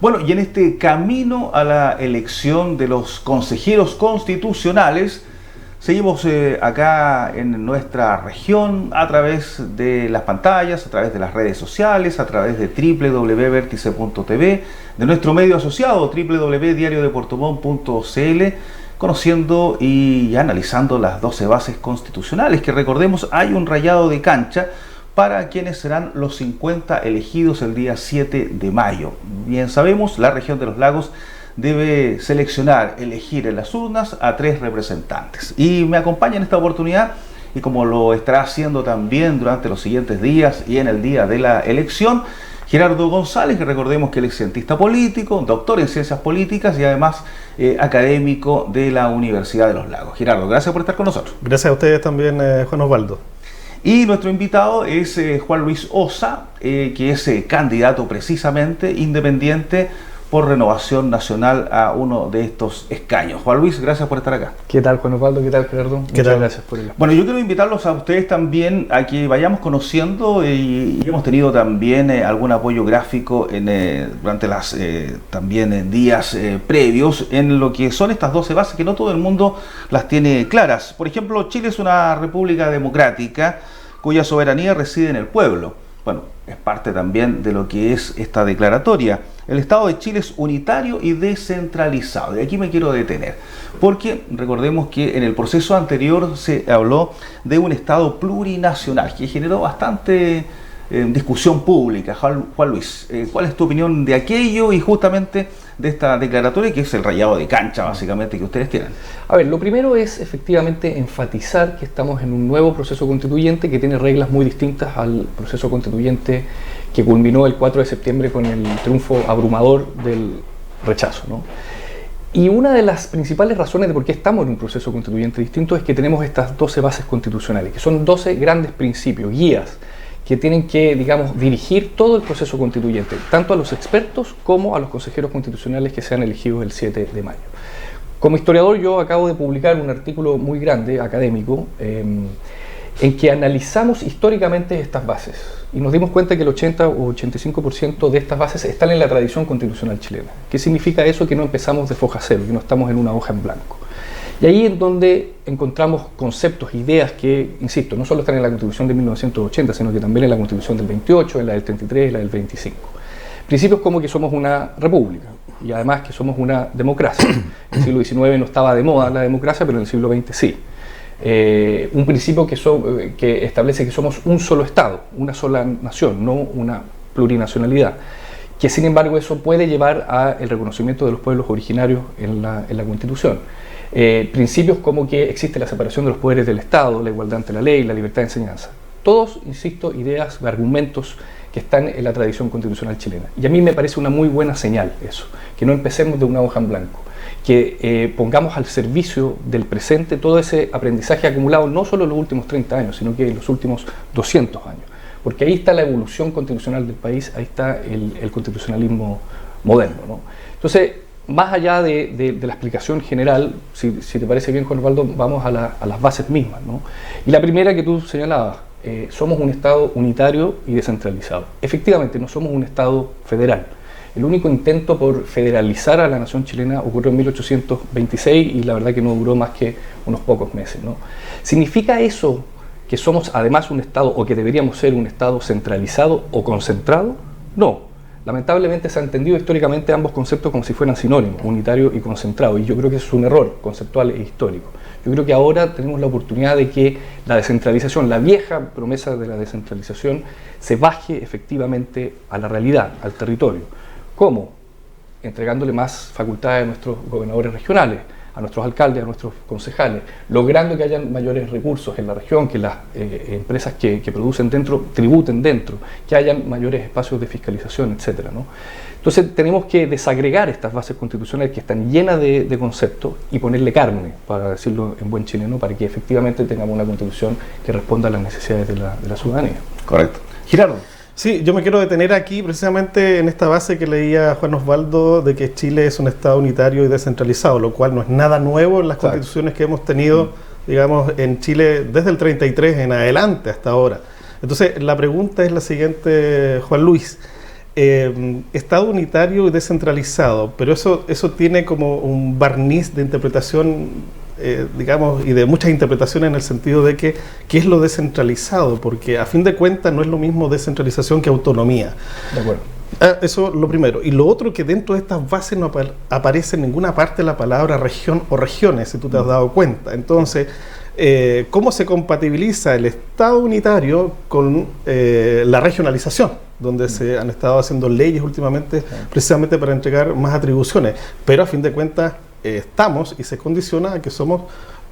Bueno, y en este camino a la elección de los consejeros constitucionales, seguimos acá en nuestra región a través de las pantallas, a través de las redes sociales, a través de www.vertice.tv, de nuestro medio asociado www.diariodepuertomont.cl, conociendo y analizando las 12 bases constitucionales, que recordemos hay un rayado de cancha para quienes serán los 50 elegidos el día 7 de mayo. Bien sabemos, la región de los lagos debe seleccionar, elegir en las urnas a 3 representantes. Y me acompaña en esta oportunidad, y como lo estará haciendo también durante los siguientes días y en el día de la elección, Gerardo González, que recordemos que él es cientista político, doctor en ciencias políticas y además académico de la Universidad de los Lagos. Gerardo, gracias por estar con nosotros. Gracias a ustedes también, Juan Osvaldo. Y nuestro invitado es Juan Luis Ossa, que es candidato precisamente independiente por Renovación Nacional a uno de estos escaños. Juan Luis, gracias por estar acá. ¿Qué tal, Juan Osvaldo? ¿Qué tal, Gerardo? Muchas gracias por el... Bueno, yo quiero invitarlos a ustedes también a que vayamos conociendo y hemos tenido también algún apoyo gráfico durante las también días previos en lo que son estas 12 bases que no todo el mundo las tiene claras. Por ejemplo, Chile es una república democrática cuya soberanía reside en el pueblo. Bueno, es parte también de lo que es esta declaratoria. El Estado de Chile es unitario y descentralizado. Y aquí me quiero detener, porque recordemos que en el proceso anterior se habló de un Estado plurinacional, que generó bastante discusión pública. Juan Luis, ¿cuál es tu opinión de aquello y justamente de esta declaratoria, que es el rayado de cancha básicamente que ustedes tienen? A ver, lo primero es efectivamente enfatizar que estamos en un nuevo proceso constituyente que tiene reglas muy distintas al proceso constituyente que culminó el 4 de septiembre con el triunfo abrumador del rechazo, ¿no? Y una de las principales razones de por qué estamos en un proceso constituyente distinto es que tenemos estas 12 bases constitucionales, que son 12 grandes principios, guías, que tienen que, digamos, dirigir todo el proceso constituyente, tanto a los expertos como a los consejeros constitucionales que sean elegidos el 7 de mayo. Como historiador, yo acabo de publicar un artículo muy grande, académico, en que analizamos históricamente estas bases y nos dimos cuenta que el 80 o 85% de estas bases están en la tradición constitucional chilena. ¿Qué significa eso? Que no empezamos de foja cero, que no estamos en una hoja en blanco. Y ahí es donde encontramos conceptos, ideas que, insisto, no solo están en la Constitución de 1980, sino que también en la Constitución del 28, en la del 33 y la del 25. Principios como que somos una república y además que somos una democracia. En el siglo XIX no estaba de moda la democracia, pero en el siglo XX sí. Un principio que establece que somos un solo Estado, una sola nación, no una plurinacionalidad. Que sin embargo eso puede llevar al reconocimiento de los pueblos originarios en la Constitución. Principios como que existe la separación de los poderes del Estado, la igualdad ante la ley, la libertad de enseñanza. Todos, insisto, ideas, argumentos que están en la tradición constitucional chilena. Y a mí me parece una muy buena señal eso, que no empecemos de una hoja en blanco, que pongamos al servicio del presente todo ese aprendizaje acumulado no solo en los últimos 30 años, sino que en los últimos 200 años. Porque ahí está la evolución constitucional del país, ahí está el constitucionalismo moderno, ¿no? Entonces, más allá de la explicación general, si te parece bien, Juan Osvaldo, vamos a las bases mismas, ¿no? Y la primera que tú señalabas, somos un Estado unitario y descentralizado. Efectivamente, no somos un Estado federal. El único intento por federalizar a la nación chilena ocurrió en 1826 y la verdad que no duró más que unos pocos meses, ¿no? ¿Significa eso que somos además un Estado o que deberíamos ser un Estado centralizado o concentrado? No. Lamentablemente se han entendido históricamente ambos conceptos como si fueran sinónimos, unitario y concentrado, y yo creo que es un error conceptual e histórico. Yo creo que ahora tenemos la oportunidad de que la descentralización, la vieja promesa de la descentralización, se baje efectivamente a la realidad, al territorio. ¿Cómo? Entregándole más facultades a nuestros gobernadores regionales, a nuestros alcaldes, a nuestros concejales, logrando que hayan mayores recursos en la región, que las empresas que producen dentro tributen dentro, que hayan mayores espacios de fiscalización, etcétera, ¿no? Entonces tenemos que desagregar estas bases constitucionales que están llenas de conceptos y ponerle carne, para decirlo en buen chileno, para que efectivamente tengamos una constitución que responda a las necesidades de la ciudadanía. Correcto. Gerardo. Sí, yo me quiero detener aquí precisamente en esta base que leía Juan Osvaldo de que Chile es un Estado unitario y descentralizado, lo cual no es nada nuevo en las constituciones que hemos tenido, digamos, en Chile desde el 33 en adelante hasta ahora. Entonces, la pregunta es la siguiente, Juan Luis. Estado unitario y descentralizado, pero eso tiene como un barniz de interpretación, digamos, y de muchas interpretaciones en el sentido de que ¿qué es lo descentralizado? Porque a fin de cuentas no es lo mismo descentralización que autonomía. De acuerdo. Eso es lo primero. Y lo otro, que dentro de estas bases no aparece en ninguna parte la palabra región o regiones, si tú te has dado cuenta. Entonces, ¿cómo se compatibiliza el Estado unitario con la regionalización? Donde se han estado haciendo leyes últimamente precisamente para entregar más atribuciones. Pero a fin de cuentas estamos y se condiciona a que somos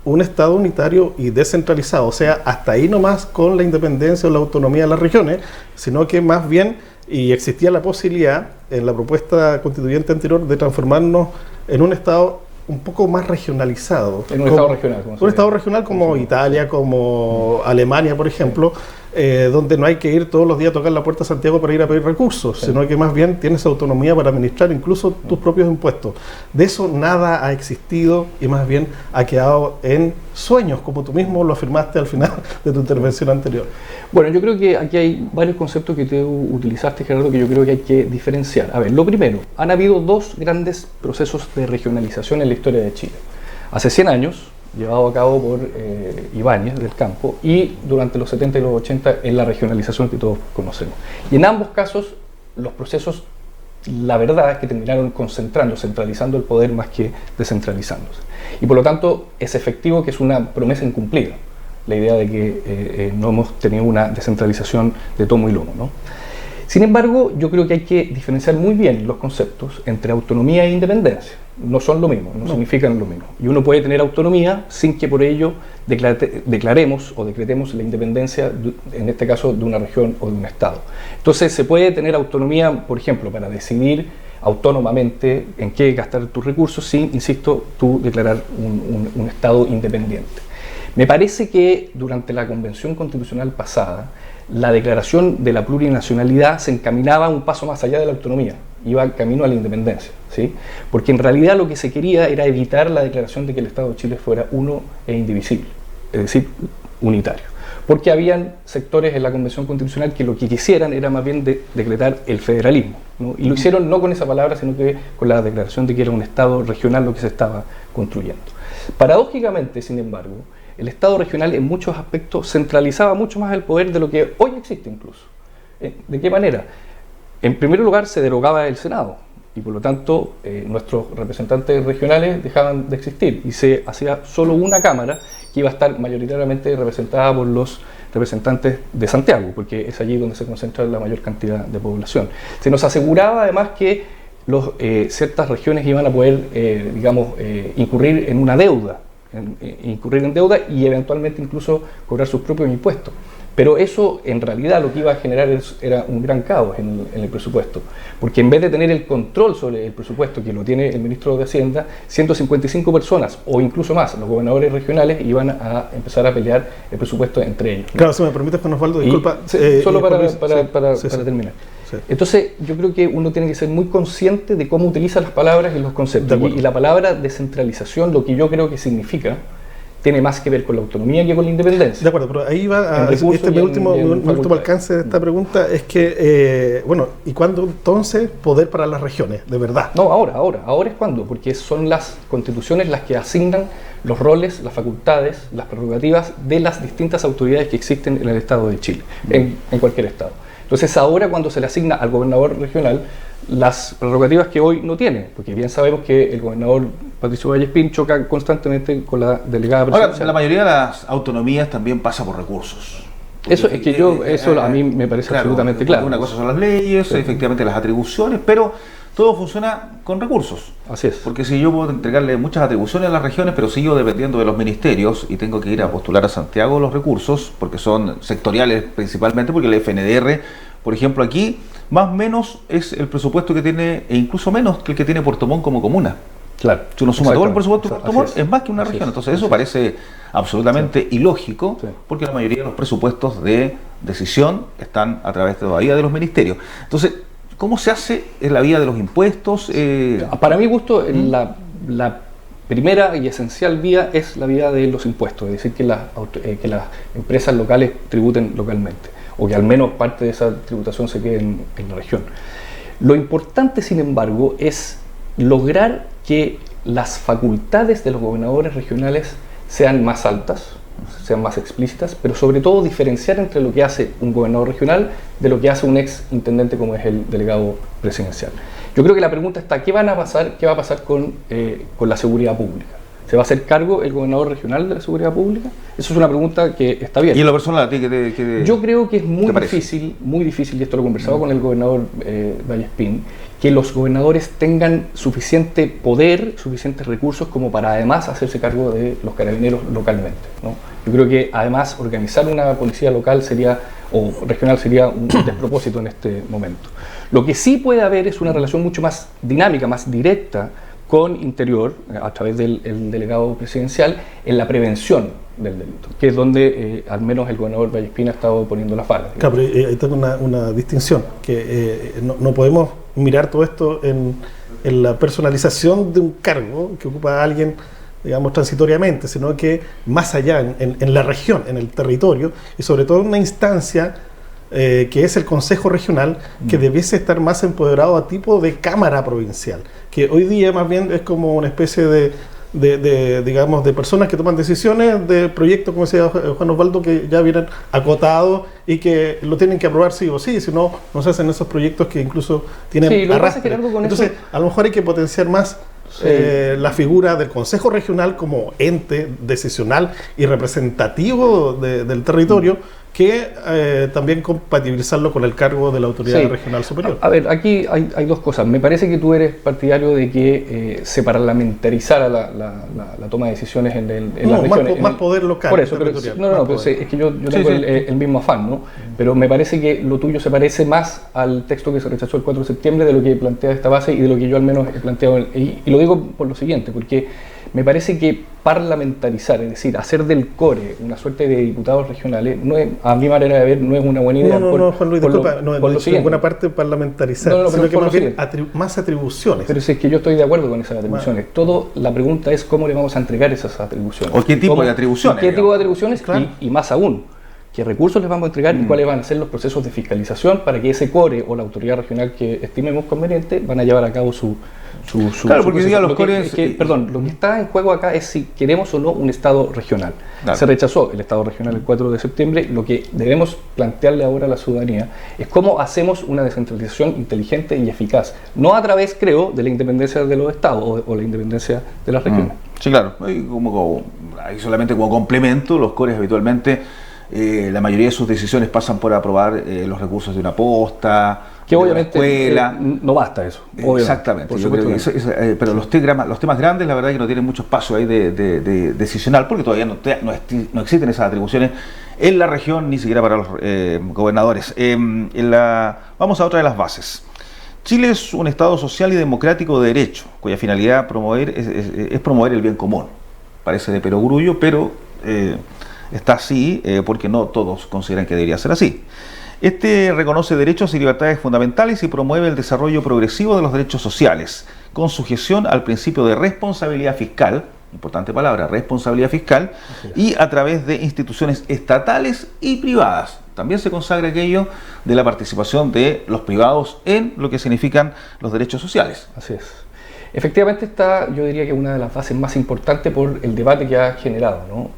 un Estado unitario y descentralizado. O sea, hasta ahí nomás con la independencia o la autonomía de las regiones, sino que más bien, y existía la posibilidad en la propuesta constituyente anterior de transformarnos en un Estado un poco más regionalizado. En un Estado regional. Un Estado regional como Italia, como Alemania, por ejemplo, donde no hay que ir todos los días a tocar la puerta de Santiago para ir a pedir recursos, sino que más bien tienes autonomía para administrar incluso tus propios impuestos. De eso nada ha existido y más bien ha quedado en sueños, como tú mismo lo afirmaste al final de tu intervención anterior. Bueno, yo creo que aquí hay varios conceptos que tú utilizaste, Gerardo, que yo creo que hay que diferenciar. A ver, lo primero, han habido dos grandes procesos de regionalización en la historia de Chile. Hace 100 años, llevado a cabo por Ibáñez del Campo, y durante los 70 y los 80 en la regionalización que todos conocemos. Y en ambos casos, los procesos, la verdad es que terminaron centralizando el poder más que descentralizándose. Y por lo tanto, es efectivo que es una promesa incumplida, la idea de que no hemos tenido una descentralización de tomo y lomo, ¿no? Sin embargo, yo creo que hay que diferenciar muy bien los conceptos entre autonomía e independencia. No son lo mismo, no significan lo mismo. Y uno puede tener autonomía sin que por ello declaremos o decretemos la independencia, en este caso, de una región o de un Estado. Entonces, se puede tener autonomía, por ejemplo, para decidir autónomamente en qué gastar tus recursos sin, insisto, tú declarar un Estado independiente. Me parece que durante la Convención Constitucional pasada, la declaración de la plurinacionalidad se encaminaba un paso más allá de la autonomía, iba camino a la independencia, ¿sí? Porque en realidad lo que se quería era evitar la declaración de que el Estado de Chile fuera uno e indivisible, es decir, unitario. Porque habían sectores en la Convención Constitucional que lo que quisieran era más bien decretar el federalismo, ¿no? Y lo hicieron no con esa palabra, sino que con la declaración de que era un Estado regional lo que se estaba construyendo. Paradójicamente, sin embargo, el Estado regional en muchos aspectos centralizaba mucho más el poder de lo que hoy existe incluso. ¿De qué manera? En primer lugar, se derogaba el Senado y por lo tanto nuestros representantes regionales dejaban de existir y se hacía solo una Cámara que iba a estar mayoritariamente representada por los representantes de Santiago, porque es allí donde se concentra la mayor cantidad de población. Se nos aseguraba además que ciertas regiones iban a poder, incurrir en una deuda, incurrir en deuda y eventualmente incluso cobrar sus propios impuestos. Pero eso en realidad lo que iba a generar era un gran caos en el presupuesto, porque en vez de tener el control sobre el presupuesto que lo tiene el ministro de Hacienda, 155 personas o incluso más, los gobernadores regionales, iban a empezar a pelear el presupuesto entre ellos, ¿no? Claro, si me permites, Juan Osvaldo, disculpa. Solo para terminar. Sí. Entonces, yo creo que uno tiene que ser muy consciente de cómo utiliza las palabras y los conceptos. Y la palabra descentralización, lo que yo creo que significa, tiene más que ver con la autonomía que con la independencia. De acuerdo, pero ahí va mi último alcance de esta pregunta, es que, ¿y cuándo entonces poder para las regiones, de verdad? No, ahora es cuando, porque son las constituciones las que asignan los roles, las facultades, las prerrogativas de las distintas autoridades que existen en el Estado de Chile, en cualquier Estado. Entonces ahora cuando se le asigna al gobernador regional las prerrogativas que hoy no tiene, porque bien sabemos que el gobernador Patricio Vallespín choca constantemente con la delegada presidencial. Ahora, la mayoría de las autonomías también pasa por recursos. Eso es que eso a mí me parece absolutamente claro. Una cosa son las leyes, sí, efectivamente las atribuciones, pero todo funciona con recursos. Así es. Porque si yo puedo entregarle muchas atribuciones a las regiones, pero sigo dependiendo de los ministerios y tengo que ir a postular a Santiago los recursos, porque son sectoriales principalmente, porque el FNDR, por ejemplo, aquí más o menos es el presupuesto que tiene, e incluso menos que el que tiene Puerto Montt como comuna. Claro. Si uno suma todo el presupuesto de Puerto Montt, es más que una región. Entonces eso parece absolutamente ilógico, porque la mayoría de los presupuestos de decisión están a través todavía de los ministerios. Entonces, ¿cómo se hace en la vía de los impuestos? Para mi gusto, la primera y esencial vía es la vía de los impuestos, es decir, que las empresas locales tributen localmente, o que al menos parte de esa tributación se quede en la región. Lo importante, sin embargo, es lograr que las facultades de los gobernadores regionales sean más altas, sean más explícitas, pero sobre todo diferenciar entre lo que hace un gobernador regional de lo que hace un ex intendente como es el delegado presidencial. Yo creo que la pregunta está, ¿qué va a pasar con la seguridad pública? ¿Se va a hacer cargo el gobernador regional de la seguridad pública? Eso es una pregunta que está bien. ¿Y en lo personal a ti Yo creo que es muy difícil, y esto lo he conversado con el gobernador Vallespín, que los gobernadores tengan suficiente poder, suficientes recursos como para además hacerse cargo de los carabineros localmente, ¿no? Yo creo que además organizar una policía local o regional sería un despropósito en este momento. Lo que sí puede haber es una relación mucho más dinámica, más directa con Interior, a través del delegado presidencial, en la prevención del delito, que es donde al menos el gobernador Vallespín ha estado poniendo la falda. Claro, pero ahí tengo una distinción, que no podemos mirar todo esto en la personalización de un cargo que ocupa alguien, digamos, transitoriamente, sino que más allá, en la región, en el territorio, y sobre todo en una instancia que es el Consejo Regional, que debiese estar más empoderado a tipo de Cámara Provincial, que hoy día más bien es como una especie digamos, de personas que toman decisiones de proyectos, como decía Juan Osvaldo, que ya vienen acotados y que lo tienen que aprobar sí o sí, si no, no se hacen esos proyectos que incluso tienen arrastre. Entonces, a lo mejor hay que potenciar más la figura del Consejo Regional como ente decisional y representativo del territorio, que también compatibilizarlo con el cargo de la autoridad regional superior. A ver, aquí hay dos cosas. Me parece que tú eres partidario de que se parlamentarizara la toma de decisiones en las regiones. Más poder local. Por eso, pero es que yo tengo el mismo afán, ¿no? Pero me parece que lo tuyo se parece más al texto que se rechazó el 4 de septiembre de lo que plantea esta base y de lo que yo al menos he planteado. Y lo digo por lo siguiente, porque me parece que parlamentarizar, es decir, hacer del CORE una suerte de diputados regionales, a mi manera de ver, no es una buena idea. No, Juan Luis, disculpa, no es en ninguna parte parlamentarizar, sino que más bien más atribuciones. Pero si es que yo estoy de acuerdo con esas atribuciones. La pregunta es cómo le vamos a entregar esas atribuciones. ¿O qué tipo de atribuciones? ¿Qué tipo de atribuciones? Claro. Y más aún, qué recursos les vamos a entregar y cuáles van a ser los procesos de fiscalización para que ese CORE o la autoridad regional que estimemos conveniente van a llevar a cabo su claro, porque diga los CORES... Lo que está en juego acá es si queremos o no un Estado regional. Claro. Se rechazó el Estado regional el 4 de septiembre. Lo que debemos plantearle ahora a la ciudadanía es cómo hacemos una descentralización inteligente y eficaz. No a través, creo, de la independencia de los Estados o la independencia de las regiones. Sí, claro. Ahí solamente como complemento, los CORES habitualmente, la mayoría de sus decisiones pasan por aprobar los recursos de una posta, que obviamente escuela. No basta eso. Exactamente. Yo creo que pero los temas grandes, la verdad, que no tienen mucho espacio ahí de decisional, porque todavía no existen esas atribuciones en la región, ni siquiera para los gobernadores. Vamos a otra de las bases. Chile es un Estado social y democrático de derecho, cuya finalidad es promover el bien común. Parece de perogrullo, pero está así porque no todos consideran que debería ser así. Este reconoce derechos y libertades fundamentales y promueve el desarrollo progresivo de los derechos sociales, con sujeción al principio de responsabilidad fiscal, importante palabra, responsabilidad fiscal, y a través de instituciones estatales y privadas. También se consagra aquello de la participación de los privados en lo que significan los derechos sociales. Así es. Efectivamente yo diría que una de las bases más importantes por el debate que ha generado, ¿no?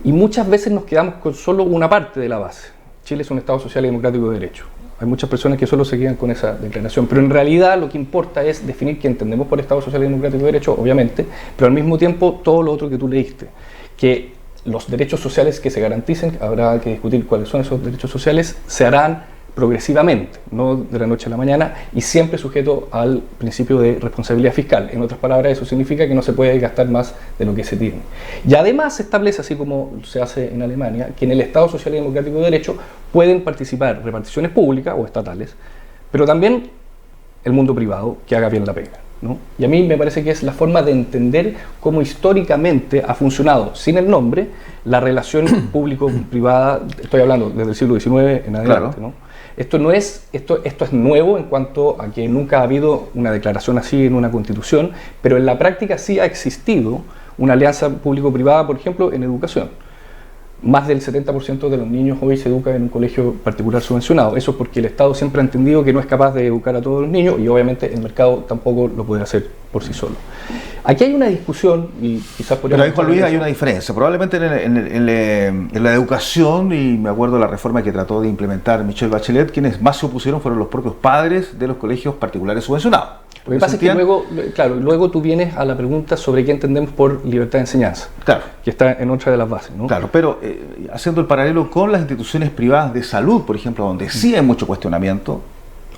Y muchas veces nos quedamos con solo una parte de la base. Chile es un Estado social y democrático de derecho. Hay muchas personas que solo se quedan con esa declaración, pero en realidad lo que importa es definir qué entendemos por Estado social y democrático de derecho, obviamente, pero al mismo tiempo todo lo otro que tú leíste, que los derechos sociales que se garanticen, habrá que discutir cuáles son esos derechos sociales, se harán progresivamente, no de la noche a la mañana, y siempre sujeto al principio de responsabilidad fiscal. En otras palabras, eso significa que no se puede gastar más de lo que se tiene. Y además se establece, así como se hace en Alemania, que en el Estado Social y Democrático de Derecho pueden participar reparticiones públicas o estatales, pero también el mundo privado que haga bien la pega, ¿no? Y a mí me parece que es la forma de entender cómo históricamente ha funcionado, sin el nombre, la relación público-privada, estoy hablando desde el siglo XIX en adelante, ¿no? Esto es nuevo en cuanto a que nunca ha habido una declaración así en una constitución, pero en la práctica sí ha existido una alianza público-privada, por ejemplo, en educación. más del 70% de los niños hoy se educan en un colegio particular subvencionado. Eso es porque el Estado siempre ha entendido que no es capaz de educar a todos los niños y obviamente el mercado tampoco lo puede hacer por sí solo. Aquí hay una discusión y quizás podríamos... Pero ahí, Juan Luis, hay una diferencia. Probablemente en la educación, y me acuerdo de la reforma que trató de implementar Michelle Bachelet, quienes más se opusieron fueron los propios padres de los colegios particulares subvencionados. Lo que pasa es que luego tú vienes a la pregunta sobre qué entendemos por libertad de enseñanza, claro, que está en otra de las bases, ¿no? Claro, pero haciendo el paralelo con las instituciones privadas de salud, por ejemplo, donde sí hay mucho cuestionamiento,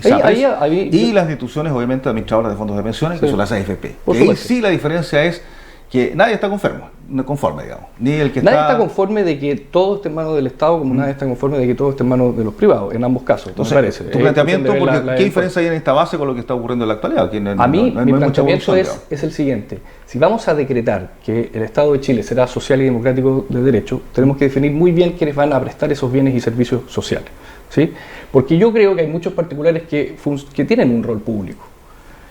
y las instituciones, obviamente, administradoras de fondos de pensiones, que son las AFP. Ahí sí la diferencia es que nadie está conforme, digamos. Ni el que nadie está conforme de que todo esté en manos del Estado, como nadie está conforme de que todo esté en manos de los privados, en ambos casos. Entonces, me parece. Tu planteamiento, porque ¿qué diferencia hay en esta base con lo que está ocurriendo en la actualidad? Mi planteamiento es el siguiente. Si vamos a decretar que el Estado de Chile será social y democrático de derecho, tenemos que definir muy bien quiénes van a prestar esos bienes y servicios sociales, ¿sí? Porque yo creo que hay muchos particulares que tienen un rol público,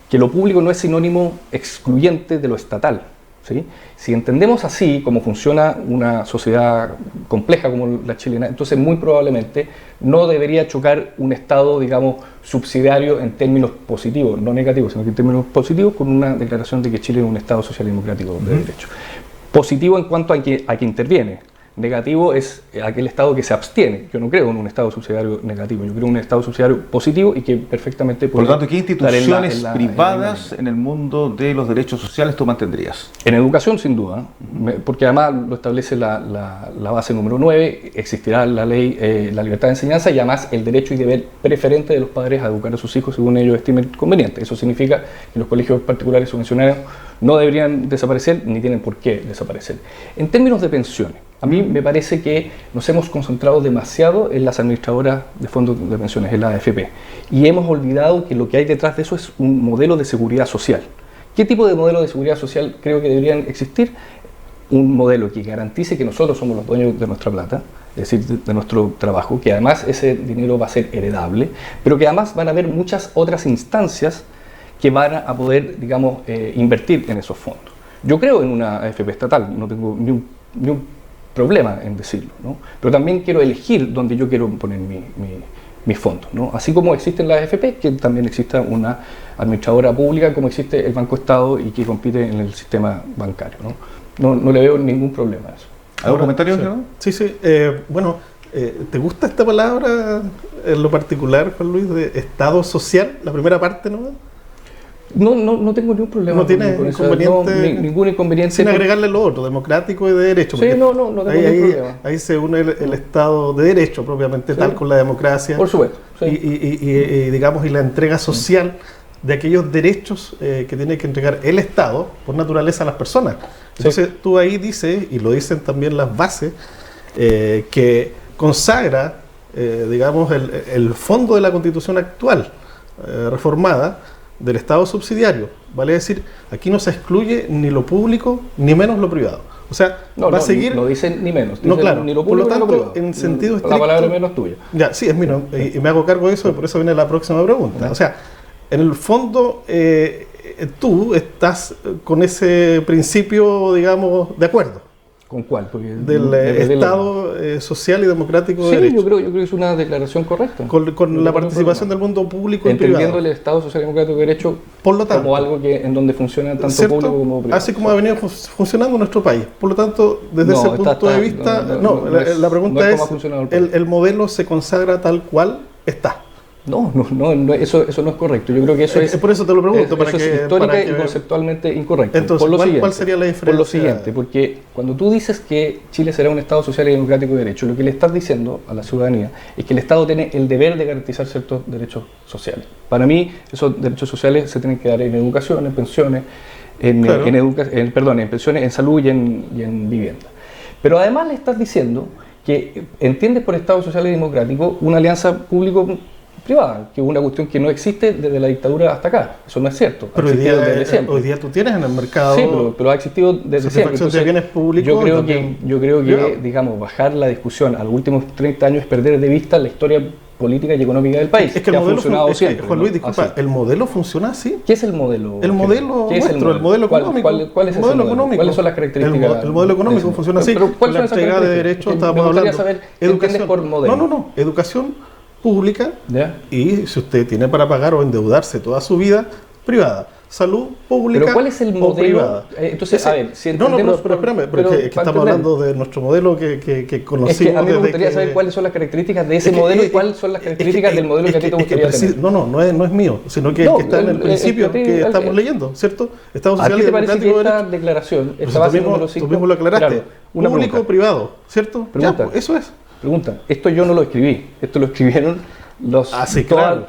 que lo público no es sinónimo excluyente de lo estatal, ¿sí? Si entendemos así cómo funciona una sociedad compleja como la chilena, entonces muy probablemente no debería chocar un Estado, digamos, subsidiario en términos positivos, no negativos, sino que en términos positivos, con una declaración de que Chile es un Estado social y democrático de derecho. Positivo en cuanto a que interviene. Negativo es aquel Estado que se abstiene. Yo no creo en un Estado subsidiario negativo, yo creo en un Estado subsidiario positivo y que perfectamente puede... Por lo tanto, ¿qué instituciones privadas en el mundo de los derechos sociales tú mantendrías? En educación, sin duda, porque además lo establece la base número 9, existirá la ley, la libertad de enseñanza y además el derecho y deber preferente de los padres a educar a sus hijos según ellos estimen conveniente. Eso significa que los colegios particulares subvencionados no deberían desaparecer ni tienen por qué desaparecer. En términos de pensiones, a mí me parece que nos hemos concentrado demasiado en las administradoras de fondos de pensiones, en la AFP, y hemos olvidado que lo que hay detrás de eso es un modelo de seguridad social. ¿Qué tipo de modelo de seguridad social creo que deberían existir? Un modelo que garantice que nosotros somos los dueños de nuestra plata, es decir, de nuestro trabajo, que además ese dinero va a ser heredable, pero que además van a haber muchas otras instancias que van a poder, digamos, invertir en esos fondos. Yo creo en una AFP estatal, no tengo ni un problema en decirlo, ¿no? Pero también quiero elegir dónde yo quiero poner mis fondos, ¿no? Así como existen las AFP, que también exista una administradora pública como existe el Banco Estado y que compite en el sistema bancario, ¿no? No le veo ningún problema a eso. ¿Algún comentario? Sí. Bueno, ¿te gusta esta palabra en lo particular, Juan Luis, de Estado social? La primera parte, ¿no? No tengo ningún problema. No tiene inconveniente. Ningún inconveniente. Sin agregarle lo otro, democrático y de derecho. Sí, no tengo ningún problema. Ahí se une el Estado de derecho propiamente tal con la democracia. Por supuesto. Sí. Y digamos, y la entrega social de aquellos derechos que tiene que entregar el Estado por naturaleza a las personas. Entonces tú ahí dices, y lo dicen también las bases, que consagra, digamos, el fondo de la Constitución actual, reformada, del Estado subsidiario, vale decir, aquí no se excluye ni lo público ni menos lo privado. O sea, va a seguir... No dicen ni menos, no, claro, ni lo público por lo tanto, ni lo privado. En sentido estricto... La palabra menos tuya. Ya, sí, es mío, y me hago cargo de eso, y por eso viene la próxima pregunta. O sea, en el fondo, tú estás con ese principio, digamos, de acuerdo. ¿Con cuál? Del Estado social y democrático de derecho. Yo creo que es una declaración correcta. Con la participación del mundo público y privado. Entendiendo el Estado social y democrático de derecho por lo tanto, como algo en donde funciona tanto público como privado. Así como ha venido funcionando nuestro país. Por lo tanto, desde ese punto de vista, la pregunta es ¿el modelo se consagra tal cual está? No, eso no es correcto. Yo creo que eso es... Por eso te lo pregunto. Eso es histórica y conceptualmente incorrecto. Entonces, ¿cuál sería la diferencia? Por lo siguiente, porque cuando tú dices que Chile será un Estado social y democrático de derecho, lo que le estás diciendo a la ciudadanía es que el Estado tiene el deber de garantizar ciertos derechos sociales. Para mí, esos derechos sociales se tienen que dar en educación, en pensiones, en pensiones, en salud y en vivienda. Pero además le estás diciendo que entiendes por Estado social y democrático una alianza público-privada, que es una cuestión que no existe desde la dictadura hasta acá. Eso no es cierto. Pero hoy día tú tienes en el mercado... Sí, pero ha existido desde siempre. Entonces, de bienes públicos, yo creo que digamos, bajar la discusión a los últimos 30 años es perder de vista la historia política y económica del país, Es que el ha modelo funcionado siempre. Juan Luis, ¿no? disculpa, Así. el modelo funciona así. ¿Qué es el modelo? El modelo ¿Qué es nuestro, el modelo económico. ¿Cuál es el ese modelo modelo? económico. ¿Cuáles son las características? El modelo económico funciona así. Pero ¿cuáles la son esas entrega de características? derechos, Me estamos gustaría hablando. saber qué entiendes por modelo. No. Educación pública. ¿Ya? Y si usted tiene para pagar o endeudarse toda su vida, privada. Salud pública. Pero ¿cuál es el o modelo? Privada. Entonces, a ver, si entendemos... pero espérame, porque es que estamos hablando de nuestro modelo que conocimos. Es que a mí me desde gustaría que- saber cuáles son las características de ese Es que- modelo y cuáles son las características del modelo que a ti te gustaría tener. No es mío, sino que, No, que está en el principio que estamos leyendo, ¿cierto? Estado ¿A social ti y te parece que democrático de esta derecho. declaración, Pues esta base número tú 5... mismo lo aclaraste. Claro, una Público pregunta. privado, ¿cierto? Pregunta. Ya, pues, eso es. Pregunta, esto yo no lo escribí, esto lo escribieron Sí, claro.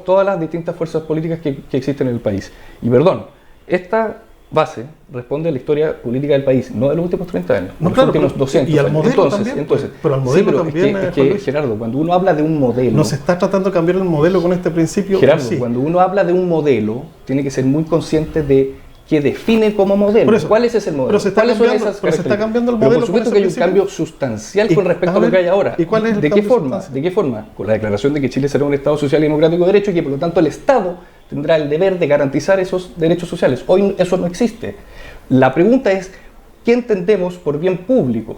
todas las distintas fuerzas políticas que existen en el país. Y perdón, esta base responde a la historia política del país, no de los últimos 30 años, No, los claro, últimos pero- 200 y al años. modelo también, entonces, pero al modelo pero también, es Juan que, Luis. Gerardo, cuando uno habla de un modelo... No se está tratando de cambiar el modelo con este principio. Gerardo, sí. cuando uno habla de un modelo, tiene que ser muy consciente de qué define como modelo. Por eso, ¿Cuál es ese modelo? pero se está ¿Cuáles son cambiando- esas pero se está características? cambiando el Pero modelo por supuesto con que hay ese un cambio principio. sustancial Y, con respecto a a lo ver, que hay ahora. ¿y cuál es el ¿De qué cambio forma? sustancial? ¿De qué forma? Con la declaración de que Chile será un Estado social y democrático de derecho y que por lo tanto el Estado tendrá el deber de garantizar esos derechos sociales. Hoy eso no existe. La pregunta es, ¿qué entendemos por bien público?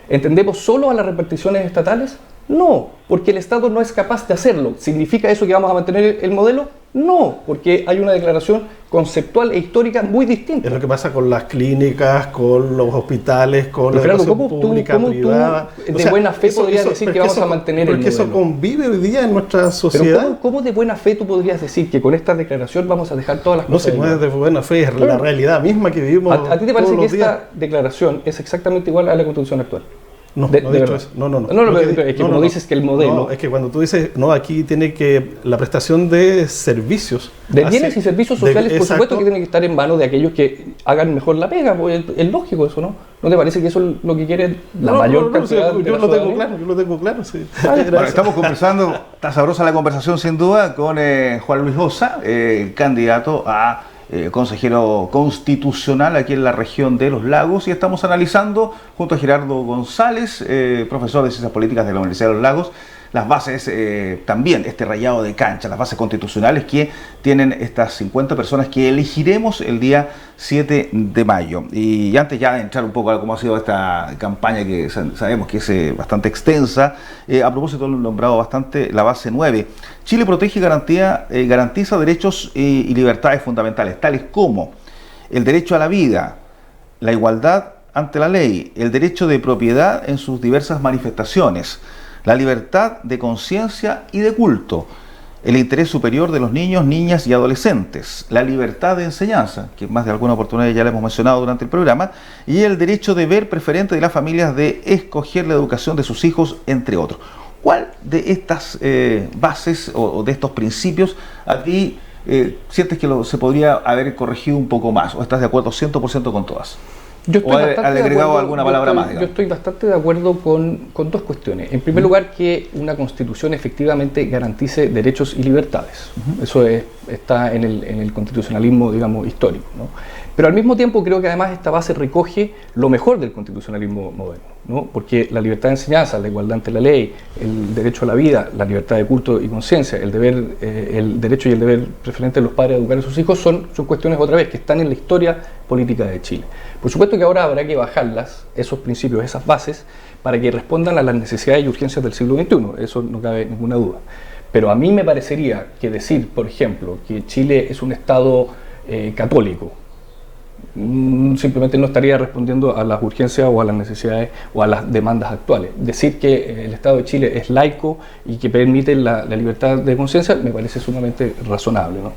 ¿Entendemos solo a las reparticiones estatales? No, porque el Estado no es capaz de hacerlo. ¿Significa eso que vamos a mantener el modelo? No, porque hay una declaración conceptual e histórica muy distinta. Es lo que pasa con las clínicas, con los hospitales, con Pero, la Gerardo, educación ¿cómo pública, tú privada. de buena fe podrías decir que vamos a mantener el Porque eso modelo? convive hoy día en nuestra Pero sociedad. ¿cómo de buena fe tú podrías decir que con esta declaración vamos a dejar todas las No cosas se igual? mueve de buena fe, es Claro. la realidad misma que vivimos. ¿A ti te parece todos que los días. esta declaración es exactamente igual a la Constitución actual? No, de no he dicho verdad? eso. No. No, Lo pero que- es que como dices que el modelo... No, es que cuando tú dices, no, aquí tiene que la prestación de servicios. De bienes y servicios sociales, por supuesto exacto. que tienen que estar en manos de aquellos que hagan mejor la pega, pues es lógico eso, ¿no? ¿No te parece que eso es lo que quiere la mayor cantidad sí, de yo la lo tengo ciudadanía? claro, yo lo tengo claro, sí. Bueno, estamos conversando, está sabrosa la conversación sin duda con Juan Luis Ossa, candidato a consejero constitucional aquí en la región de Los Lagos, y estamos analizando junto a Gerardo González, profesor de Ciencias Políticas de la Universidad de Los Lagos, las bases, también este rayado de cancha, las bases constitucionales que tienen estas 50 personas que elegiremos el día 7 de mayo. Y antes ya de entrar un poco a cómo ha sido esta campaña, que sabemos que es bastante extensa, a propósito lo he nombrado bastante, la base 9. Chile protege y garantiza derechos y libertades fundamentales, tales como el derecho a la vida, la igualdad ante la ley, el derecho de propiedad en sus diversas manifestaciones, la libertad de conciencia y de culto, el interés superior de los niños, niñas y adolescentes, la libertad de enseñanza, que más de alguna oportunidad ya la hemos mencionado durante el programa, y el derecho de ver preferente de las familias de escoger la educación de sus hijos, entre otros. ¿Cuál de estas bases o de estos principios a ti sientes que se podría haber corregido un poco más, o estás de acuerdo 100% con todas? Yo estoy ¿O bastante le de agregado acuerdo- alguna yo palabra estoy- más, digamos? Yo estoy bastante de acuerdo con dos cuestiones. En primer lugar, que una constitución efectivamente garantice derechos y libertades. Eso está en el constitucionalismo, digamos, histórico, ¿no? Pero al mismo tiempo creo que además esta base recoge lo mejor del constitucionalismo moderno, ¿no? Porque la libertad de enseñanza, la igualdad ante la ley, el derecho a la vida, la libertad de culto y conciencia, el derecho y el deber preferente de los padres a educar a sus hijos son cuestiones, otra vez, que están en la historia política de Chile. Por supuesto que ahora habrá que bajarlas, esos principios, esas bases, para que respondan a las necesidades y urgencias del siglo XXI, eso no cabe ninguna duda. Pero a mí me parecería que decir, por ejemplo, que Chile es un Estado católico, simplemente no estaría respondiendo a las urgencias o a las necesidades o a las demandas actuales. Decir que el Estado de Chile es laico y que permite la libertad de conciencia me parece sumamente razonable, ¿no?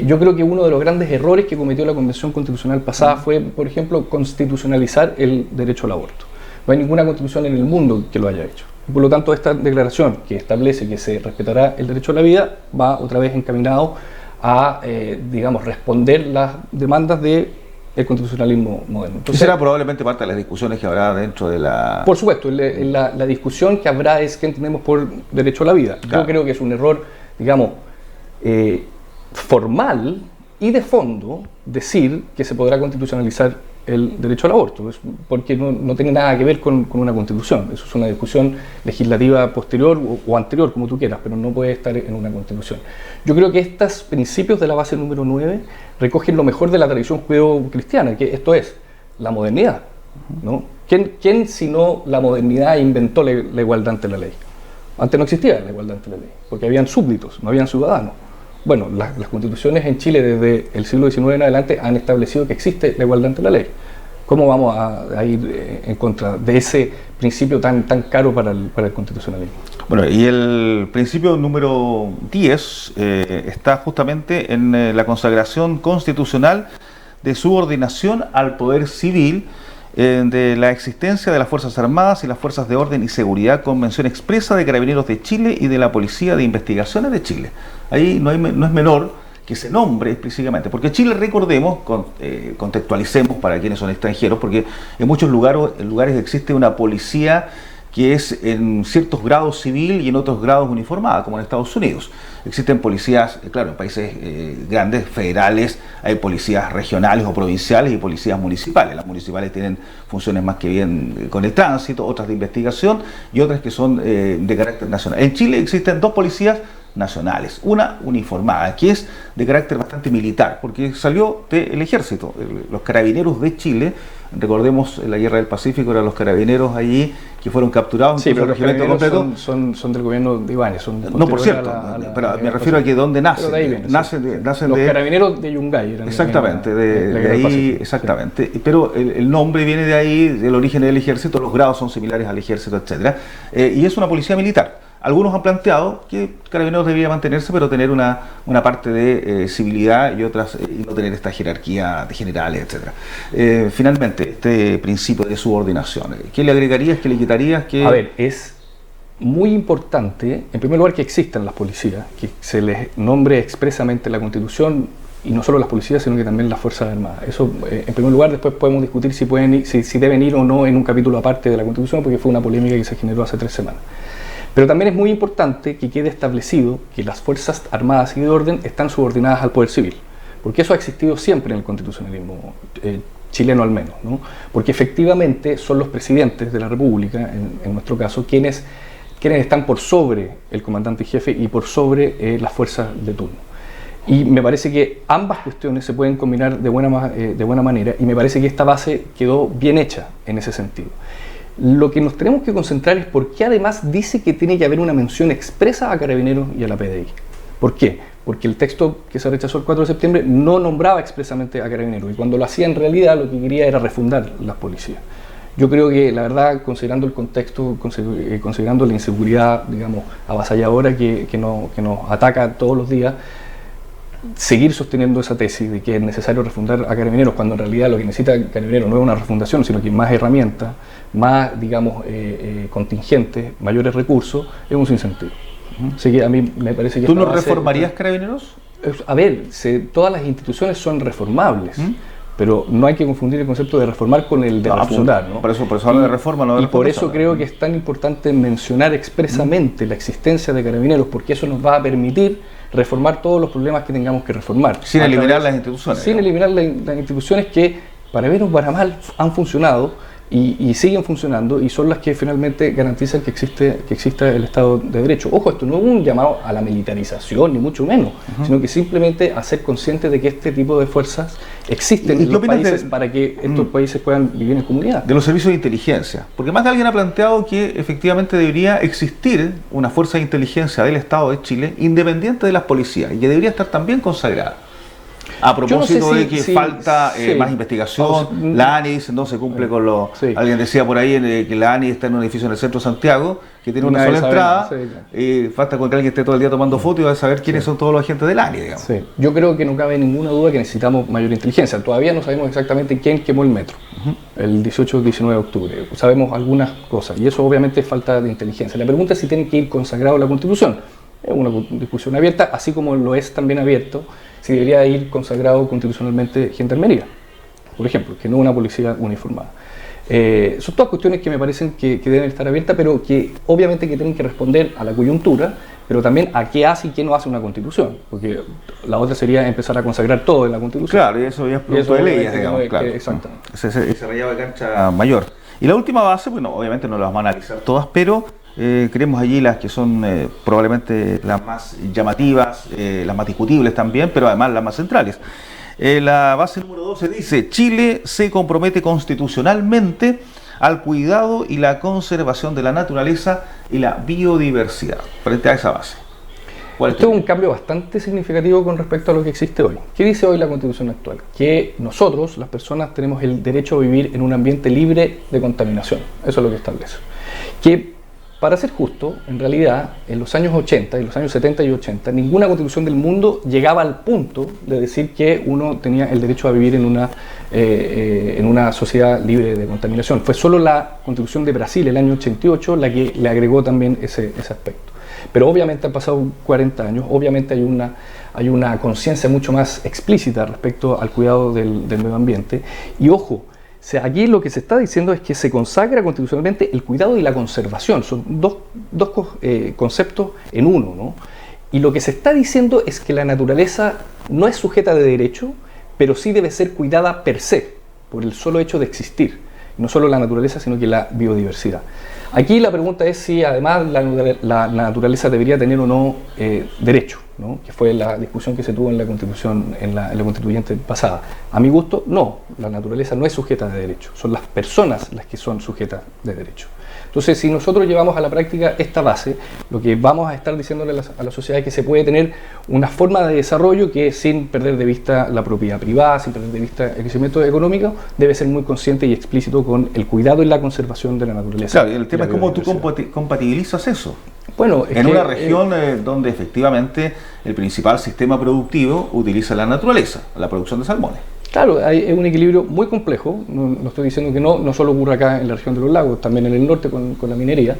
Yo creo que uno de los grandes errores que cometió la Convención Constitucional pasada fue, por ejemplo, constitucionalizar el derecho al aborto. No hay ninguna constitución en el mundo que lo haya hecho. Por lo tanto, esta declaración que establece que se respetará el derecho a la vida va otra vez encaminado a, digamos, responder las demandas del constitucionalismo moderno. Y Entonces, será probablemente parte de las discusiones que habrá dentro de la... por supuesto, la discusión que habrá es qué entendemos por derecho a la vida. Claro. Yo creo que es un error, digamos, formal y de fondo decir que se podrá constitucionalizar el derecho al aborto, porque no tiene nada que ver con una constitución. Eso es una discusión legislativa posterior o anterior, como tú quieras, pero no puede estar en una constitución. Yo creo que estos principios de la base número 9 recogen lo mejor de la tradición judeo-cristiana, que esto es la modernidad, ¿no? ¿Quién sino la modernidad inventó la igualdad ante la ley? Antes no existía la igualdad ante la ley, porque habían súbditos, no habían ciudadanos. Bueno, las constituciones en Chile desde el siglo XIX en adelante han establecido que existe la igualdad ante la ley. ¿Cómo vamos a ir en contra de ese principio tan caro para el constitucionalismo? Bueno, y el principio número 10 está justamente en la consagración constitucional de subordinación al poder civil, de la existencia de las Fuerzas Armadas y las Fuerzas de Orden y Seguridad, convención expresa de Carabineros de Chile y de la Policía de Investigaciones de Chile. Ahí no es menor que se nombre explícitamente, porque Chile, recordemos, contextualicemos para quienes son extranjeros, porque en muchos lugares existe una policía que es en ciertos grados civil y en otros grados uniformada, como en Estados Unidos. Existen policías, claro, en países grandes, federales, hay policías regionales o provinciales y policías municipales. Las municipales tienen funciones más que bien con el tránsito, otras de investigación y otras que son de carácter nacional. En Chile existen dos policías nacionales, una uniformada, que es de carácter bastante militar, porque salió del ejército. Los carabineros de Chile, recordemos, en la Guerra del Pacífico eran los carabineros allí que fueron capturados. Sí, pero los carabineros son del gobierno de Ibáñez. No, por cierto, pero me refiero a que dónde nacen. De ahí viene, nacen los carabineros de Yungay. Exactamente, de ahí, exactamente. Sí. Pero el nombre viene de ahí, del origen del ejército, los grados son similares al ejército, etcétera. Y es una policía militar. Algunos han planteado que Carabineros debía mantenerse, pero tener una parte de civilidad y otras, y no tener esta jerarquía de generales, etc. Finalmente, este principio de subordinación, ¿qué le agregarías, qué le quitarías? A ver, es muy importante, en primer lugar, que existan las policías, que se les nombre expresamente en la Constitución, y no solo las policías, sino que también las Fuerzas Armadas. Eso, en primer lugar, después podemos discutir si deben ir o no en un capítulo aparte de la Constitución, porque fue una polémica que se generó hace 3 semanas. Pero también es muy importante que quede establecido que las Fuerzas Armadas y de Orden están subordinadas al Poder Civil, porque eso ha existido siempre en el constitucionalismo chileno al menos, ¿no? Porque efectivamente son los presidentes de la República, en nuestro caso, quienes están por sobre el comandante y jefe y por sobre las fuerzas de turno. Y me parece que ambas cuestiones se pueden combinar de buena manera, y me parece que esta base quedó bien hecha en ese sentido. Lo que nos tenemos que concentrar es por qué además dice que tiene que haber una mención expresa a Carabineros y a la PDI. ¿Por qué? Porque el texto que se rechazó el 4 de septiembre no nombraba expresamente a Carabineros, y cuando lo hacía en realidad lo que quería era refundar las policías. Yo creo que la verdad, considerando el contexto, considerando la inseguridad, digamos, avasalladora que nos ataca todos los días, seguir sosteniendo esa tesis de que es necesario refundar a Carabineros, cuando en realidad lo que necesita Carabineros no es una refundación, sino que más herramientas, más, digamos, contingentes, mayores recursos, es un sinsentido. Así que a mí me parece que... ¿Tú no reformarías Carabineros? A ver, todas las instituciones son reformables, pero no hay que confundir el concepto de reformar con el de refundar, ¿no? Por eso hablo de reforma, no de y por eso creo que es tan importante mencionar expresamente la existencia de Carabineros, porque eso nos va a permitir reformar todos los problemas que tengamos que reformar. Sin eliminar las instituciones. Sin eliminar las instituciones que, para bien o para mal, han funcionado y siguen funcionando, y son las que finalmente garantizan que exista el Estado de Derecho. Ojo, esto no es un llamado a la militarización, ni mucho menos, sino que simplemente a ser conscientes de que este tipo de fuerzas existen en los países para que estos países puedan vivir en comunidad. De los servicios de inteligencia, porque más de alguien ha planteado que efectivamente debería existir una fuerza de inteligencia del Estado de Chile independiente de las policías y que debería estar también consagrada. A propósito de que falta más investigación, la ANI dice no se cumple con lo... Alguien decía por ahí que la ANI está en un edificio en el centro de Santiago, que tiene una sola entrada, y falta con que alguien esté todo el día tomando fotos y va a saber quiénes son todos los agentes del ANI, digamos. Sí. Yo creo que no cabe ninguna duda que necesitamos mayor inteligencia. Todavía no sabemos exactamente quién quemó el metro, el 18 o 19 de octubre. Sabemos algunas cosas, y eso obviamente es falta de inteligencia. La pregunta es si tiene que ir consagrado en la Constitución. Es una discusión abierta, así como lo es también abierto si debería ir consagrado constitucionalmente Gendarmería, por ejemplo, que no una policía uniformada. Son todas cuestiones que me parecen que deben estar abiertas, pero que obviamente que tienen que responder a la coyuntura, pero también a qué hace y qué no hace una constitución, porque la otra sería empezar a consagrar todo en la constitución. Claro, y eso ya es producto de leyes, digamos, claro. Exactamente. Ese rayado de cancha mayor. Y la última base, bueno, obviamente no las vamos a analizar todas, pero creemos allí las que son probablemente las más llamativas, las más discutibles también, pero además las más centrales. La base número 12 dice: Chile se compromete constitucionalmente al cuidado y la conservación de la naturaleza y la biodiversidad. Frente a esa base, esto es un cambio bastante significativo con respecto a lo que existe hoy. ¿Qué dice hoy la Constitución actual? Que nosotros, las personas, tenemos el derecho a vivir en un ambiente libre de contaminación. Eso es lo que establece. Que, para ser justo, en realidad, en los años 80, en los años 70 y 80, ninguna constitución del mundo llegaba al punto de decir que uno tenía el derecho a vivir en una sociedad libre de contaminación. Fue solo la Constitución de Brasil, el año 88, la que le agregó también ese aspecto. Pero obviamente han pasado 40 años, obviamente hay una conciencia mucho más explícita respecto al cuidado del medio ambiente. Y ojo, aquí lo que se está diciendo es que se consagra constitucionalmente el cuidado y la conservación. Son dos conceptos en uno, ¿no? Y lo que se está diciendo es que la naturaleza no es sujeta de derecho, pero sí debe ser cuidada per se, por el solo hecho de existir. No solo la naturaleza, sino que la biodiversidad. Aquí la pregunta es si además la naturaleza debería tener o no derecho, ¿no? Que fue la discusión que se tuvo en la Constitución, en la constituyente pasada. A mi gusto, no, la naturaleza no es sujeta de derecho, son las personas las que son sujetas de derecho. Entonces, si nosotros llevamos a la práctica esta base, lo que vamos a estar diciéndole a la sociedad es que se puede tener una forma de desarrollo que, sin perder de vista la propiedad privada, sin perder de vista el crecimiento económico, debe ser muy consciente y explícito con el cuidado y la conservación de la naturaleza. Claro, y el tema es cómo tú compatibilizas eso. Bueno, en una región donde efectivamente el principal sistema productivo utiliza la naturaleza, la producción de salmones. Claro, es un equilibrio muy complejo, no estoy diciendo que no solo ocurre acá en la región de los lagos, también en el norte con la minería,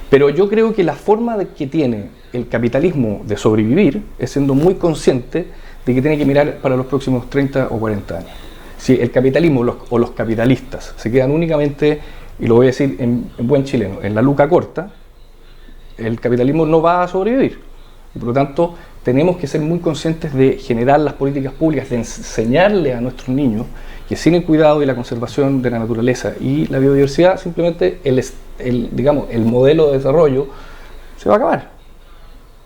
pero yo creo que la forma que tiene el capitalismo de sobrevivir es siendo muy consciente de que tiene que mirar para los próximos 30 o 40 años. Si el capitalismo o los capitalistas se quedan únicamente, y lo voy a decir en buen chileno, en la luca corta, el capitalismo no va a sobrevivir. Y por lo tanto, tenemos que ser muy conscientes de generar las políticas públicas, de enseñarle a nuestros niños que sin el cuidado y la conservación de la naturaleza y la biodiversidad, simplemente el modelo de desarrollo se va a acabar.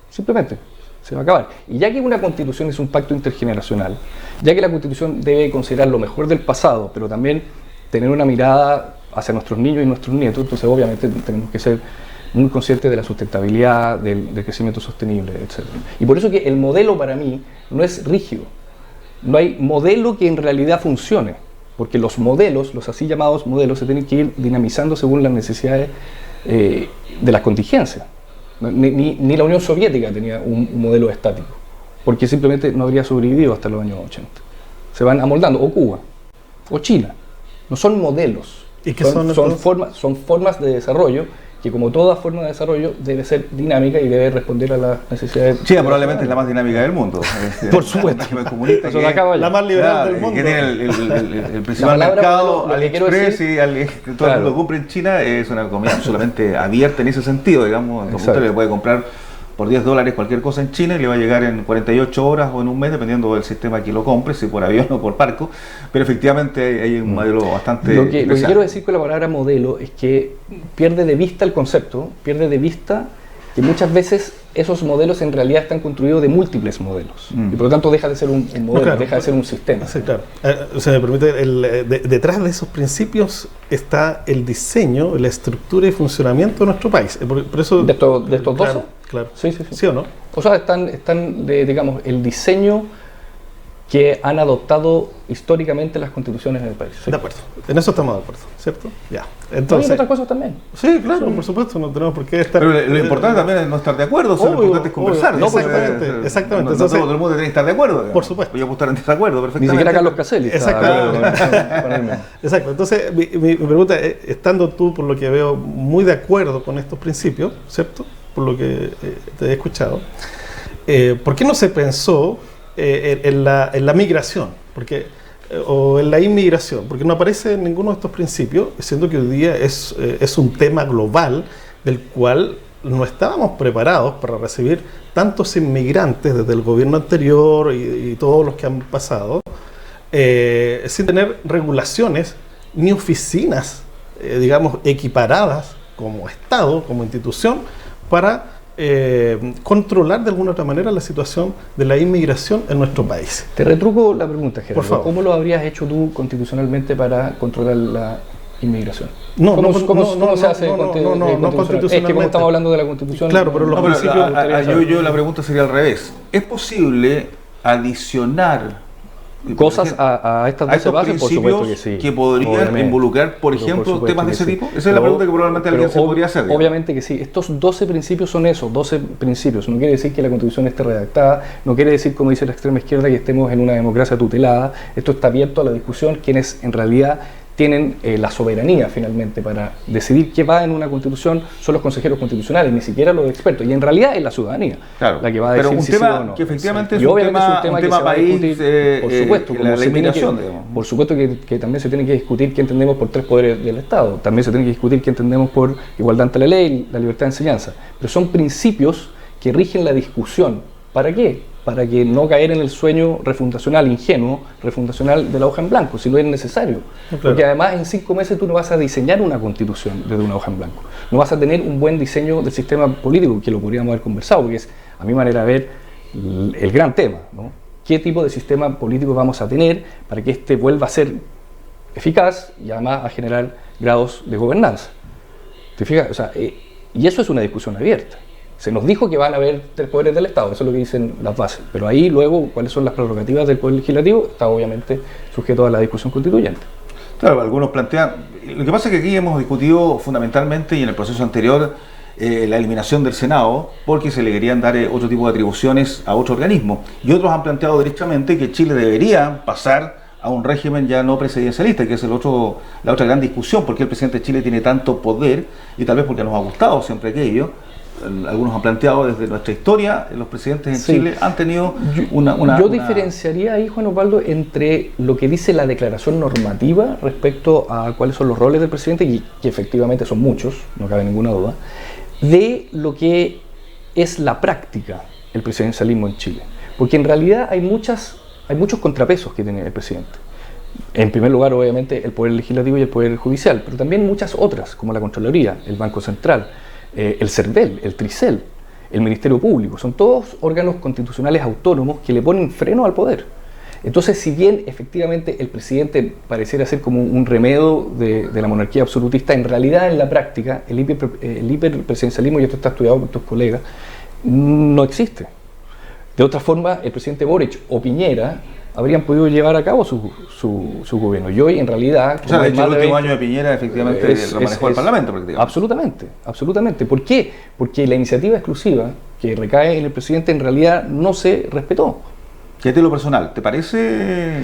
Simplemente se va a acabar. Y ya que una constitución es un pacto intergeneracional, ya que la constitución debe considerar lo mejor del pasado, pero también tener una mirada hacia nuestros niños y nuestros nietos, entonces obviamente tenemos que ser muy consciente de la sustentabilidad, del crecimiento sostenible, etc. Y por eso que el modelo para mí no es rígido. No hay modelo que en realidad funcione, porque los modelos, los así llamados modelos, se tienen que ir dinamizando según las necesidades de las contingencias. Ni la Unión Soviética tenía un modelo estático, porque simplemente no habría sobrevivido hasta los años 80. Se van amoldando, o Cuba, o China. No son modelos. ¿Y qué son formas de desarrollo que, como toda forma de desarrollo, debe ser dinámica y debe responder a las necesidades. China probablemente es la más dinámica del mundo. Por supuesto. La más liberal del mundo. Que tiene el principal mercado, AliExpress, y todo el mundo compra en China, es una economía absolutamente abierta en ese sentido, digamos. Usted le puede comprar por $10 cualquier cosa en China y le va a llegar en 48 horas o en un mes, dependiendo del sistema que lo compre, si por avión o por barco, pero efectivamente hay un modelo bastante... Lo que quiero decir con la palabra modelo es que pierde de vista el concepto, pierde de vista que muchas veces esos modelos en realidad están construidos de múltiples modelos, y por lo tanto deja de ser un modelo, claro, deja de ser un sistema. Sí, claro. Se me permite, detrás de esos principios está el diseño, la estructura y funcionamiento de nuestro país. Por eso, ¿De estos 12? Claro. Sí. ¿Sí o no? O sea, están digamos, el diseño que han adoptado históricamente las constituciones del país. ¿Sí? De acuerdo, en eso estamos de acuerdo, ¿cierto? Ya. Entonces, hay otras cosas también. Sí, claro, por supuesto, no tenemos por qué estar... Pero lo importante también es no estar de acuerdo, lo importante es conversar. No, exactamente. No todo el mundo tiene que estar de acuerdo. Digamos. Por supuesto. Yo puedo estar en desacuerdo perfectamente. Ni siquiera Carlos Caselli. Exacto. Entonces, mi pregunta es, estando tú, por lo que veo, muy de acuerdo con estos principios, ¿cierto? Por lo que te he escuchado, ¿por qué no se pensó en la migración? Porque o en la inmigración, porque no aparece en ninguno de estos principios, siendo que hoy día es un tema global del cual no estábamos preparados para recibir tantos inmigrantes desde el gobierno anterior y todos los que han pasado, sin tener regulaciones ni oficinas, digamos, equiparadas como Estado, como institución, para controlar de alguna otra manera la situación de la inmigración en nuestro país. Te retruco la pregunta, Gerardo. Por favor. ¿Cómo lo habrías hecho tú constitucionalmente para controlar la inmigración? No, ¿Cómo se constitucionalmente. hace Es que como estamos hablando de la Constitución... Claro, pero los principios... yo la pregunta sería al revés. ¿Es posible adicionar cosas a estas 12 bases? Por supuesto que sí. Que podrían Obviamente. involucrar, por ejemplo, temas de ese tipo? Esa es la pregunta que probablemente alguien se podría hacer. Obviamente que sí. Estos 12 principios son esos, 12 principios. No quiere decir que la Constitución esté redactada, no quiere decir, como dice la extrema izquierda, que estemos en una democracia tutelada. Esto está abierto a la discusión. Quienes en realidad tienen la soberanía finalmente para decidir qué va en una constitución son los consejeros constitucionales, ni siquiera los expertos, y en realidad es la ciudadanía la que va a decir un si tema sí o no. Que efectivamente sí. es un tema que se va a país, discutir, por supuesto, la inmigración, digamos. Por supuesto que también se tiene que discutir qué entendemos por 3 poderes del Estado, también se tiene que discutir qué entendemos por igualdad ante la ley, la libertad de enseñanza, pero son principios que rigen la discusión. ¿Para qué? Para que no caer en el sueño refundacional, ingenuo, refundacional de la hoja en blanco, si no es necesario. Claro. Porque además en 5 meses tú no vas a diseñar una constitución desde una hoja en blanco. No vas a tener un buen diseño del sistema político, que lo podríamos haber conversado, porque es, a mi manera de ver, el gran tema, ¿no? ¿Qué tipo de sistema político vamos a tener para que este vuelva a ser eficaz y además a generar grados de gobernanza? ¿Te fijas? O sea, y eso es una discusión abierta. Se nos dijo que van a haber 3 poderes del Estado, eso es lo que dicen las bases, pero ahí luego cuáles son las prerrogativas del Poder Legislativo está obviamente sujeto a la discusión constituyente. Claro, algunos plantean, lo que pasa es que aquí hemos discutido fundamentalmente y en el proceso anterior la eliminación del Senado porque se le querían dar otro tipo de atribuciones a otro organismo, y otros han planteado derechamente que Chile debería pasar a un régimen ya no presidencialista, que es la otra gran discusión, porque el presidente de Chile tiene tanto poder, y tal vez porque nos ha gustado siempre aquello. Algunos han planteado desde nuestra historia, los presidentes en Chile han tenido Yo diferenciaría ahí, Juan Osvaldo, entre lo que dice la declaración normativa respecto a cuáles son los roles del presidente, y que efectivamente son muchos, no cabe ninguna duda, de lo que es la práctica, el presidencialismo en Chile. Porque en realidad hay muchos contrapesos que tiene el presidente. En primer lugar, obviamente, el Poder Legislativo y el Poder Judicial, pero también muchas otras, como la Contraloría, el Banco Central, el CERVEL, el TRICEL, el Ministerio Público. Son todos órganos constitucionales autónomos que le ponen freno al poder. Entonces, si bien efectivamente el presidente pareciera ser como un remedio de la monarquía absolutista, en realidad en la práctica el hiperpresidencialismo, y esto está estudiado por tus colegas, no existe. De otra forma, el presidente Boric o Piñera habrían podido llevar a cabo su gobierno. Y hoy, en realidad... O sea, de hecho, el último año de Piñera, efectivamente, lo manejó el Parlamento, prácticamente. Absolutamente, absolutamente. ¿Por qué? Porque la iniciativa exclusiva que recae en el presidente en realidad no se respetó. ¿Qué te lo personal? ¿Te parece?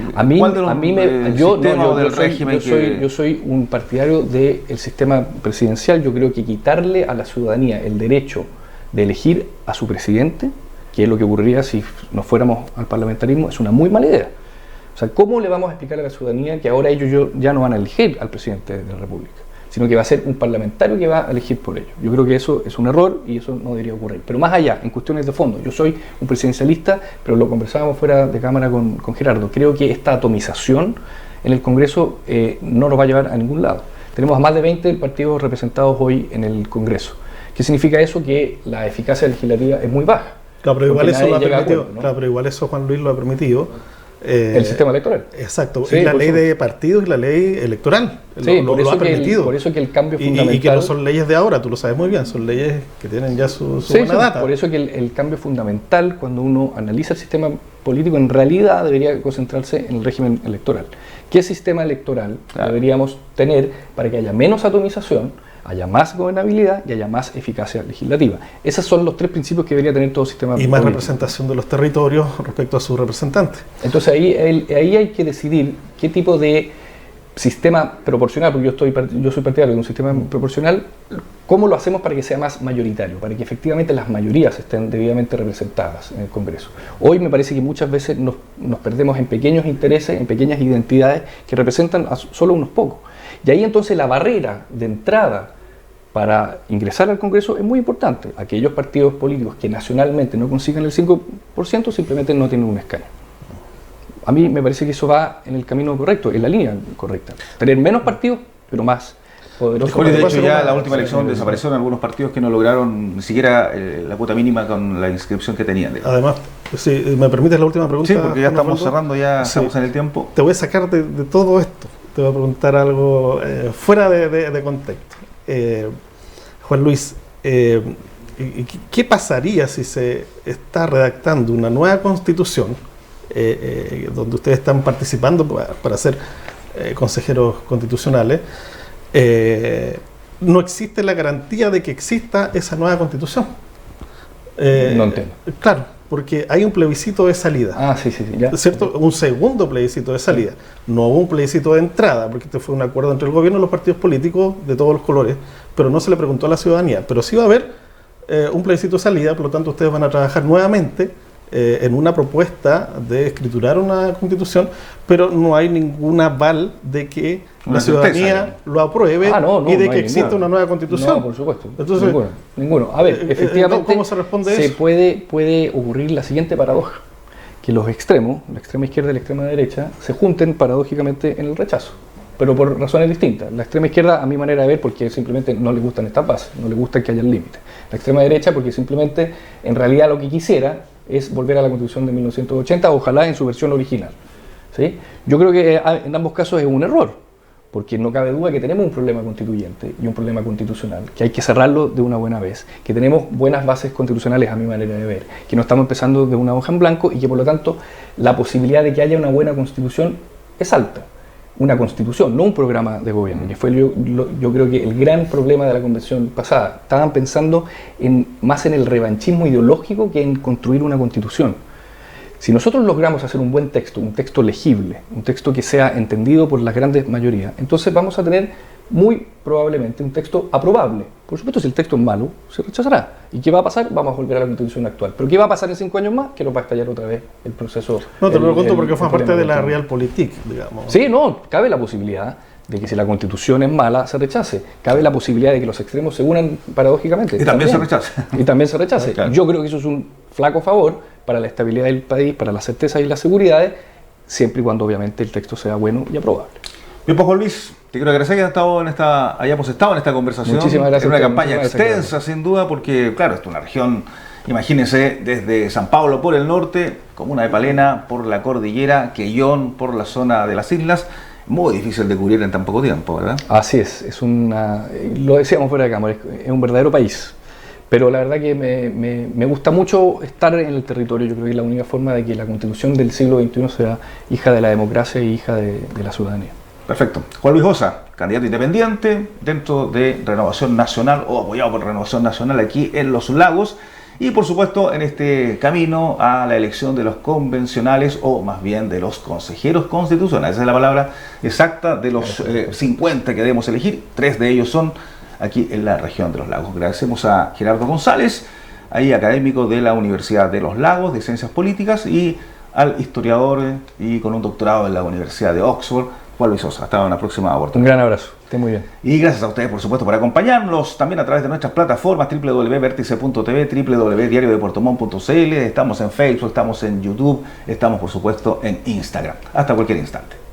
Yo soy un partidario del sistema presidencial. Yo creo que quitarle a la ciudadanía el derecho de elegir a su presidente, que es lo que ocurriría si nos fuéramos al parlamentarismo, es una muy mala idea. O sea, ¿cómo le vamos a explicar a la ciudadanía que ahora ellos ya no van a elegir al presidente de la República, sino que va a ser un parlamentario que va a elegir por ellos? Yo creo que eso es un error y eso no debería ocurrir. Pero más allá, en cuestiones de fondo, yo soy un presidencialista, pero lo conversábamos fuera de cámara con Gerardo. Creo que esta atomización en el Congreso no nos va a llevar a ningún lado. Tenemos a más de 20 partidos representados hoy en el Congreso. ¿Qué significa eso? Que la eficacia legislativa es muy baja. Claro, pero igual eso lo ha permitido, ¿no? Claro, pero igual eso Juan Luis lo ha permitido. El sistema electoral. Exacto, sí, la ley de partidos y la ley electoral. Sí, lo ha permitido. Por eso que el cambio fundamental... Y que no son leyes de ahora, tú lo sabes muy bien, son leyes que tienen ya su buena data. Por eso que el cambio fundamental, cuando uno analiza el sistema político, en realidad debería concentrarse en el régimen electoral. ¿Qué sistema electoral deberíamos tener para que haya menos atomización, haya más gobernabilidad y haya más eficacia legislativa? Esos son los 3 principios que debería tener todo sistema político. Y más representación de los territorios respecto a sus representantes. Entonces ahí hay que decidir qué tipo de sistema proporcional, porque yo soy partidario de un sistema proporcional, ¿cómo lo hacemos para que sea más mayoritario? Para que efectivamente las mayorías estén debidamente representadas en el Congreso. Hoy me parece que muchas veces nos perdemos en pequeños intereses, en pequeñas identidades que representan a solo unos pocos. Y ahí entonces la barrera de entrada para ingresar al Congreso es muy importante. Aquellos partidos políticos que nacionalmente no consigan el 5% simplemente no tienen un escaño. A mí me parece que eso va en el camino correcto, en la línea correcta. Tener menos partidos, pero más poderosos. De hecho, ya la última elección desaparecieron algunos partidos que no lograron ni siquiera la cuota mínima con la inscripción que tenían. Además, si me permites la última pregunta. Sí, porque ya estamos cerrando, ya estamos en el tiempo. Te voy a sacar de todo esto. Te voy a preguntar algo fuera de contexto. Juan Luis, ¿qué pasaría si se está redactando una nueva constitución donde ustedes están participando para ser consejeros constitucionales? No existe la garantía de que exista esa nueva constitución. No entiendo. Claro, porque hay un plebiscito de salida. Ah, sí, ya. ¿Cierto? Un segundo plebiscito de salida. No hubo un plebiscito de entrada, porque este fue un acuerdo entre el gobierno y los partidos políticos de todos los colores, pero no se le preguntó a la ciudadanía. Pero sí va a haber un plebiscito de salida, por lo tanto ustedes van a trabajar nuevamente en una propuesta de escriturar una constitución, pero no hay ningún aval de que la ciudadanía lo apruebe y de que exista una nueva constitución. No, por supuesto. Entonces, ninguno. A ver, efectivamente, ¿cómo se responde eso? Puede ocurrir la siguiente paradoja, que los extremos, la extrema izquierda y la extrema derecha, se junten paradójicamente en el rechazo, pero por razones distintas. La extrema izquierda, a mi manera de ver, porque simplemente no le gustan estas bases, no le gusta que haya límites. La extrema derecha, porque simplemente, en realidad, lo que quisiera es volver a la Constitución de 1980, ojalá en su versión original. ¿Sí? Yo creo que en ambos casos es un error, porque no cabe duda que tenemos un problema constituyente y un problema constitucional, que hay que cerrarlo de una buena vez, que tenemos buenas bases constitucionales a mi manera de ver, que no estamos empezando de una hoja en blanco y que por lo tanto la posibilidad de que haya una buena constitución es alta. Una constitución, no un programa de gobierno, que fue yo creo que el gran problema de la convención pasada. Estaban pensando más en el revanchismo ideológico que en construir una constitución. Si nosotros logramos hacer un buen texto, un texto legible, un texto que sea entendido por las grandes mayorías, entonces vamos a tener muy probablemente un texto aprobable. Por supuesto, si el texto es malo, se rechazará. ¿Y qué va a pasar? Vamos a volver a la Constitución actual. ¿Pero qué va a pasar en 5 años más? Que nos va a estallar otra vez el proceso. No, te lo pregunto porque fue parte de la Realpolitik, digamos. Sí, no, cabe la posibilidad de que si la Constitución es mala, se rechace. Cabe la posibilidad de que los extremos se unan paradójicamente. Y también se rechace. Y también se rechace. Claro. Yo creo que eso es un flaco favor para la estabilidad del país, para la certeza y las seguridades, siempre y cuando obviamente el texto sea bueno y aprobable. Bien, pues Juan Luis, te quiero agradecer que hayamos estado en esta conversación. Muchísimas gracias. Es una campaña extensa, sin duda, porque, claro, esto es una región, imagínense, desde San Pablo por el norte, Comuna de Palena por la cordillera, Quellón por la zona de las islas. Muy difícil de cubrir en tan poco tiempo, ¿verdad? Así es lo decíamos fuera de cámara, es un verdadero país. Pero la verdad que me gusta mucho estar en el territorio. Yo creo que es la única forma de que la Constitución del siglo XXI sea hija de la democracia y hija de la ciudadanía. Perfecto. Juan Luis Josa, candidato independiente dentro de Renovación Nacional o apoyado por Renovación Nacional aquí en Los Lagos y por supuesto en este camino a la elección de los convencionales o más bien de los consejeros constitucionales. Esa es la palabra exacta de los 50 que debemos elegir. 3 de ellos son aquí en la región de Los Lagos. Agradecemos a Gerardo González, ahí académico de la Universidad de Los Lagos de Ciencias Políticas, y al historiador y con un doctorado en la Universidad de Oxford, Juan Luis Sosa. Hasta una próxima oportunidad. Un gran abrazo, esté muy bien. Y gracias a ustedes, por supuesto, por acompañarnos también a través de nuestras plataformas www.vertice.tv, www.diariodepuertomont.cl. Estamos en Facebook, estamos en YouTube, estamos por supuesto en Instagram. Hasta cualquier instante.